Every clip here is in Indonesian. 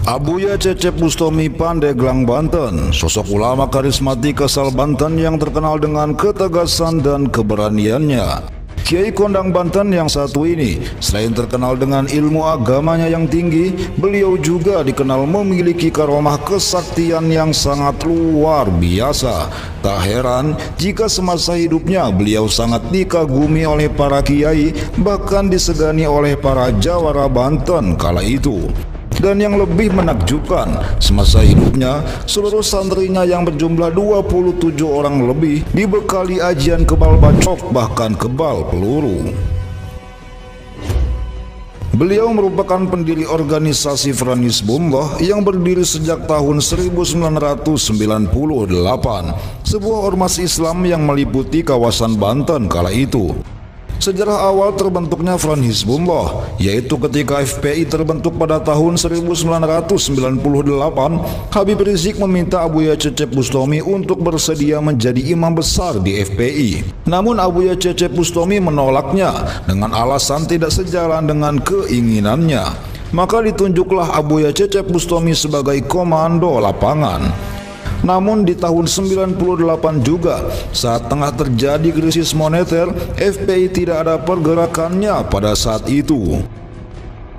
Abuya Cecep Bustomi Pandeglang, Banten, sosok ulama karismatik asal Banten yang terkenal dengan ketegasan dan keberaniannya. Kiai Kondang Banten yang satu ini, selain terkenal dengan ilmu agamanya yang tinggi, beliau juga dikenal memiliki karomah kesaktian yang sangat luar biasa. Tak heran jika semasa hidupnya beliau sangat dikagumi oleh para kiai, bahkan disegani oleh para jawara Banten kala itu. Dan yang lebih menakjubkan, semasa hidupnya seluruh santrinya yang berjumlah 27 orang lebih dibekali ajian kebal bacok, bahkan kebal peluru. Beliau merupakan pendiri organisasi Front Hizbullah yang berdiri sejak tahun 1998, sebuah ormas Islam yang meliputi kawasan Banten kala itu. Sejarah awal terbentuknya Front Hizbullah yaitu ketika FPI terbentuk pada tahun 1998, Habib Rizik meminta Abuya Cecep Bustomi untuk bersedia menjadi imam besar di FPI. Namun Abuya Cecep Bustomi menolaknya dengan alasan tidak sejalan dengan keinginannya. Maka ditunjuklah Abuya Cecep Bustomi sebagai komando lapangan. Namun di tahun 98 juga, saat tengah terjadi krisis moneter, FPI tidak ada pergerakannya pada saat itu.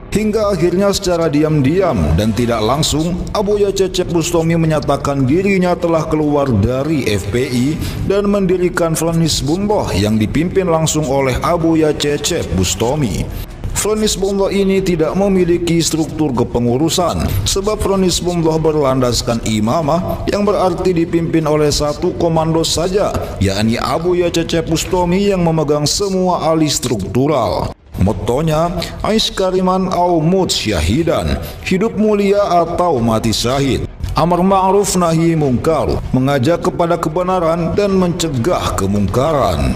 Hingga akhirnya secara diam-diam dan tidak langsung, Abuya Cecep Bustomi menyatakan dirinya telah keluar dari FPI dan mendirikan Front Hizbullah yang dipimpin langsung oleh Abuya Cecep Bustomi. Front Hizbullah ini tidak memiliki struktur kepengurusan, sebab Front Hizbullah berlandaskan imamah yang berarti dipimpin oleh satu komando saja, yakni Abuya Cecep Bustomi yang memegang semua alih struktural. Mottonya, Aish Kariman au Mut Syahidan, hidup mulia atau mati syahid. Amar ma'ruf nahi mungkar, mengajak kepada kebenaran dan mencegah kemungkaran.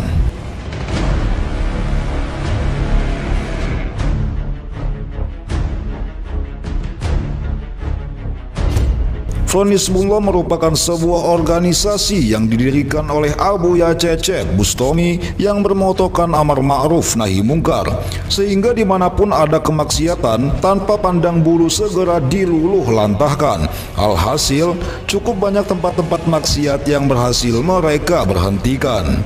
Front Hizbullah merupakan sebuah organisasi yang didirikan oleh Abuya Cecep Bustomi yang bermotokan amar ma'ruf nahi mungkar, sehingga dimanapun ada kemaksiatan tanpa pandang bulu segera diluluh lantahkan. Alhasil cukup banyak tempat-tempat maksiat yang berhasil mereka berhentikan.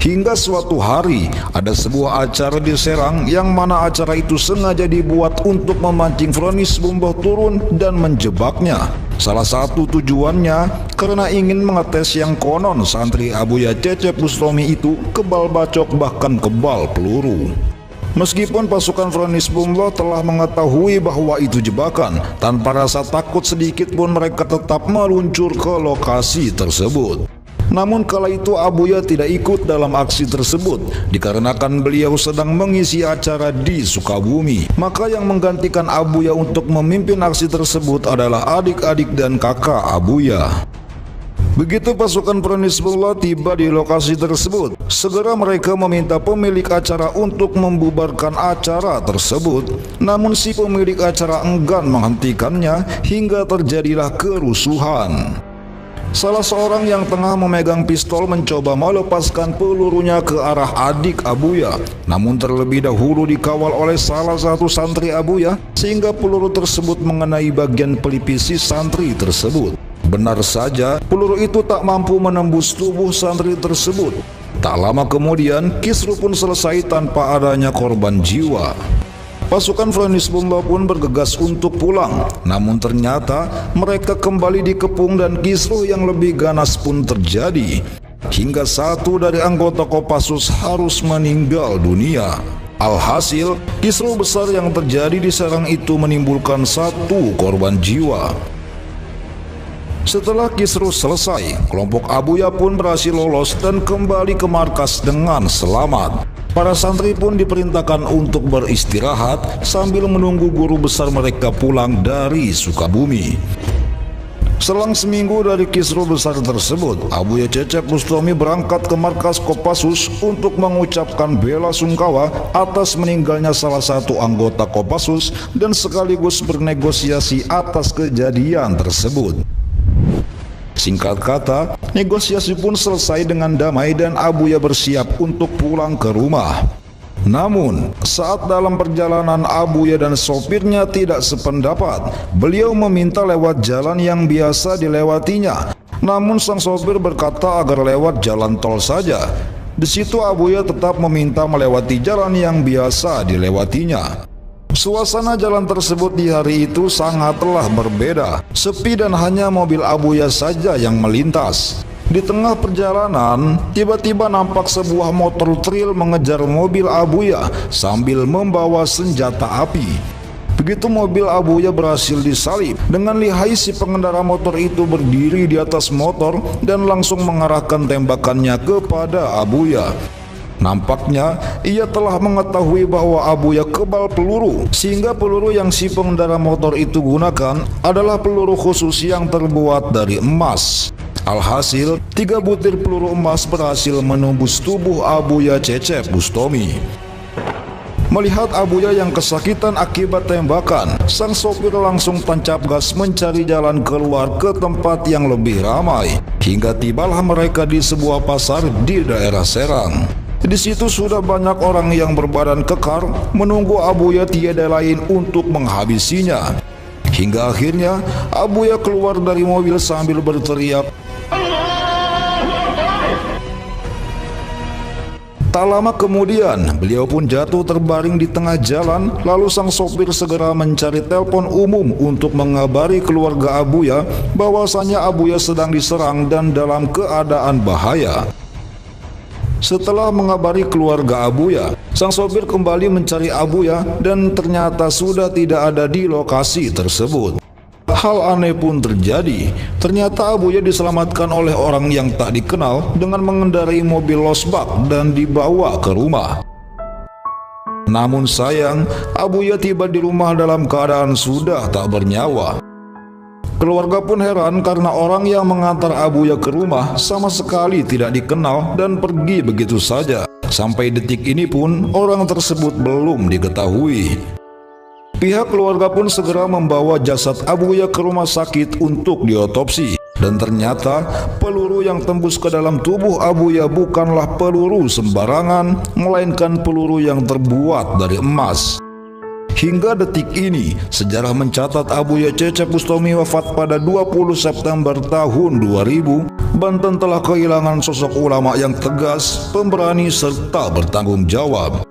Hingga suatu hari ada sebuah acara di Serang yang mana acara itu sengaja dibuat untuk memancing Front Hizbullah turun dan menjebaknya. Salah satu tujuannya karena ingin mengetes yang konon santri Abuya Cecep Bustomi itu kebal bacok bahkan kebal peluru. Meskipun pasukan Front Hizbullah telah mengetahui bahwa itu jebakan, tanpa rasa takut sedikit pun mereka tetap meluncur ke lokasi tersebut. Namun kala itu Abuya tidak ikut dalam aksi tersebut dikarenakan beliau sedang mengisi acara di Sukabumi. Maka yang menggantikan Abuya untuk memimpin aksi tersebut adalah adik-adik dan kakak Abuya. Begitu pasukan Front Hizbullah tiba di lokasi tersebut, segera mereka meminta pemilik acara untuk membubarkan acara tersebut. Namun si pemilik acara enggan menghentikannya hingga terjadilah kerusuhan. Salah seorang yang tengah memegang pistol mencoba melepaskan pelurunya ke arah adik Abuya, namun terlebih dahulu dikawal oleh salah satu santri Abuya sehingga peluru tersebut mengenai bagian pelipis si santri tersebut. Benar saja, peluru itu tak mampu menembus tubuh santri tersebut. Tak lama kemudian, kisruh pun selesai tanpa adanya korban jiwa. Pasukan Front Hizbullah pun bergegas untuk pulang, namun ternyata mereka kembali dikepung dan kisruh yang lebih ganas pun terjadi, hingga satu dari anggota Kopassus harus meninggal dunia. Alhasil, kisruh besar yang terjadi di Serang itu menimbulkan satu korban jiwa. Setelah kisruh selesai, kelompok Abuya pun berhasil lolos dan kembali ke markas dengan selamat. Para santri pun diperintahkan untuk beristirahat sambil menunggu guru besar mereka pulang dari Sukabumi. Selang seminggu dari kisruh besar tersebut, Abuya Cecep Bustomi berangkat ke markas Kopassus untuk mengucapkan bela sungkawa atas meninggalnya salah satu anggota Kopassus dan sekaligus bernegosiasi atas kejadian tersebut. Singkat kata, negosiasi pun selesai dengan damai dan Abuya bersiap untuk pulang ke rumah. Namun, saat dalam perjalanan Abuya dan sopirnya tidak sependapat, beliau meminta lewat jalan yang biasa dilewatinya. Namun sang sopir berkata agar lewat jalan tol saja. Di situ Abuya tetap meminta melewati jalan yang biasa dilewatinya. Suasana jalan tersebut di hari itu sangatlah berbeda, sepi dan hanya mobil Abuya saja yang melintas. Di tengah perjalanan, tiba-tiba nampak sebuah motor tril mengejar mobil Abuya sambil membawa senjata api. Begitu mobil Abuya berhasil disalip, dengan lihai si pengendara motor itu berdiri di atas motor dan langsung mengarahkan tembakannya kepada Abuya. Nampaknya ia telah mengetahui bahwa Abuya kebal peluru, sehingga peluru yang si pengendara motor itu gunakan adalah peluru khusus yang terbuat dari emas. Alhasil, 3 butir peluru emas berhasil menembus tubuh Abuya Cecep Bustomi. Melihat Abuya yang kesakitan akibat tembakan, sang sopir langsung tancap gas mencari jalan keluar ke tempat yang lebih ramai. Hingga tibalah mereka di sebuah pasar di daerah Serang. Di situ sudah banyak orang yang berbadan kekar menunggu Abuya tiada lain untuk menghabisinya. Hingga akhirnya Abuya keluar dari mobil sambil berteriak. Tak lama kemudian, beliau pun jatuh terbaring di tengah jalan. Lalu sang sopir segera mencari telepon umum untuk mengabari keluarga Abuya bahwasanya Abuya sedang diserang dan dalam keadaan bahaya. Setelah mengabari keluarga Abuya, sang sopir kembali mencari Abuya dan ternyata sudah tidak ada di lokasi tersebut. Hal aneh pun terjadi. Ternyata Abuya diselamatkan oleh orang yang tak dikenal dengan mengendarai mobil losbak dan dibawa ke rumah. Namun sayang, Abuya tiba di rumah dalam keadaan sudah tak bernyawa. Keluarga pun heran karena orang yang mengantar Abuya ke rumah sama sekali tidak dikenal dan pergi begitu saja. Sampai detik ini pun orang tersebut belum diketahui. Pihak keluarga pun segera membawa jasad Abuya ke rumah sakit untuk diotopsi. Dan ternyata peluru yang tembus ke dalam tubuh Abuya bukanlah peluru sembarangan, melainkan peluru yang terbuat dari emas. Hingga detik ini, sejarah mencatat Abuya Cecep Bustomi wafat pada 20 September tahun 2000. Banten telah kehilangan sosok ulama yang tegas, pemberani, serta bertanggung jawab.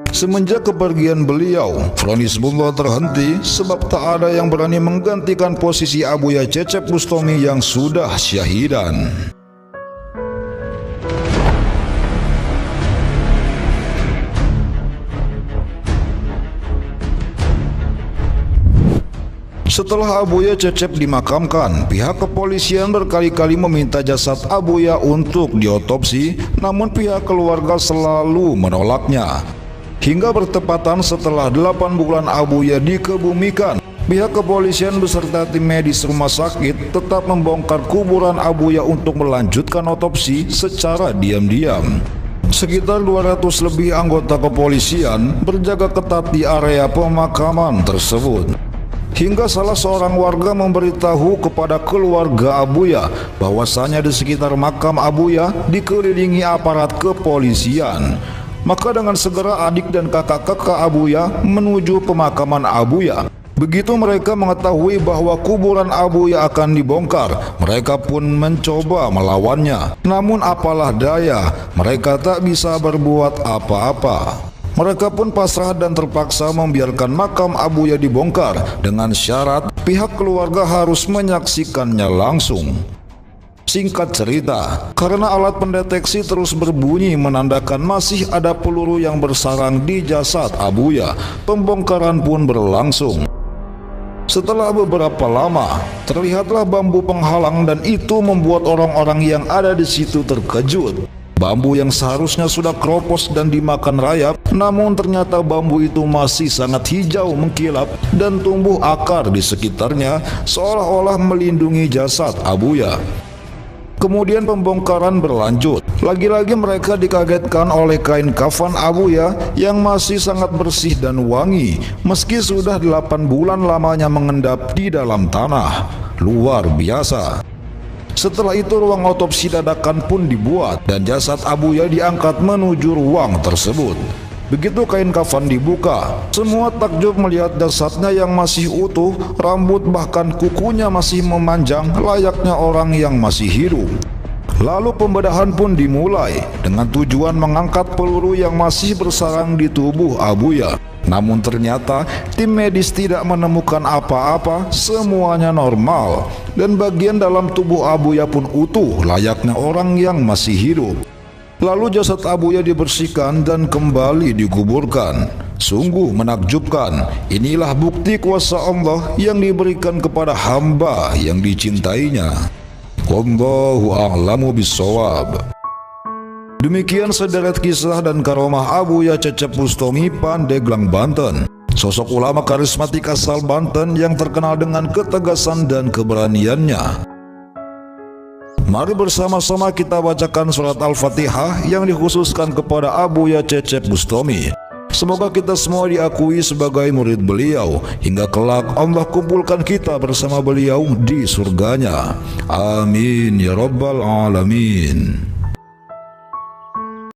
Semenjak kepergian beliau, Front Hizbullah terhenti sebab tak ada yang berani menggantikan posisi Abuya Cecep Bustomi yang sudah syahidan. Setelah Abuya Cecep dimakamkan, pihak kepolisian berkali-kali meminta jasad Abuya untuk diotopsi, namun pihak keluarga selalu menolaknya. Hingga bertepatan setelah 8 bulan Abuya dikebumikan, pihak kepolisian beserta tim medis rumah sakit tetap membongkar kuburan Abuya untuk melanjutkan otopsi secara diam-diam. Sekitar 200 lebih anggota kepolisian berjaga ketat di area pemakaman tersebut. Hingga salah seorang warga memberitahu kepada keluarga Abuya bahwasanya di sekitar makam Abuya dikelilingi aparat kepolisian. Maka dengan segera adik dan kakak-kakak Abuya menuju pemakaman Abuya. Begitu mereka mengetahui bahwa kuburan Abuya akan dibongkar, mereka pun mencoba melawannya. Namun apalah daya, mereka tak bisa berbuat apa-apa. Mereka pun pasrah dan terpaksa membiarkan makam Abuya dibongkar dengan syarat pihak keluarga harus menyaksikannya langsung. Singkat cerita, karena alat pendeteksi terus berbunyi menandakan masih ada peluru yang bersarang di jasad Abuya, pembongkaran pun berlangsung. Setelah beberapa lama, terlihatlah bambu penghalang dan itu membuat orang-orang yang ada di situ terkejut. Bambu yang seharusnya sudah kropos dan dimakan rayap, namun ternyata bambu itu masih sangat hijau mengkilap dan tumbuh akar di sekitarnya seolah-olah melindungi jasad Abuya. Kemudian pembongkaran berlanjut. Lagi-lagi mereka dikagetkan oleh kain kafan Abuya yang masih sangat bersih dan wangi meski sudah 8 bulan lamanya mengendap di dalam tanah. Luar biasa. Setelah itu ruang otopsi dadakan pun dibuat dan jasad Abuya diangkat menuju ruang tersebut. Begitu kain kafan dibuka, semua takjub melihat jasadnya yang masih utuh, rambut bahkan kukunya masih memanjang layaknya orang yang masih hidup. Lalu pembedahan pun dimulai dengan tujuan mengangkat peluru yang masih bersarang di tubuh Abuya. Namun ternyata tim medis tidak menemukan apa-apa, semuanya normal dan bagian dalam tubuh Abuya pun utuh layaknya orang yang masih hidup. Lalu jasad Abuya dibersihkan dan kembali dikuburkan. Sungguh menakjubkan. Inilah bukti kuasa Allah yang diberikan kepada hamba yang dicintainya. Wallahu a'lamu bissawab. Demikian sederet kisah dan karomah Abuya Cecep Bustomi, Pandeglang, Banten. Sosok ulama karismatik asal Banten yang terkenal dengan ketegasan dan keberaniannya. Mari bersama-sama kita bacakan surat Al-Fatihah yang dikhususkan kepada Abuya Cecep Bustomi. Semoga kita semua diakui sebagai murid beliau, hingga kelak Allah kumpulkan kita bersama beliau di surganya. Amin ya rabbal alamin.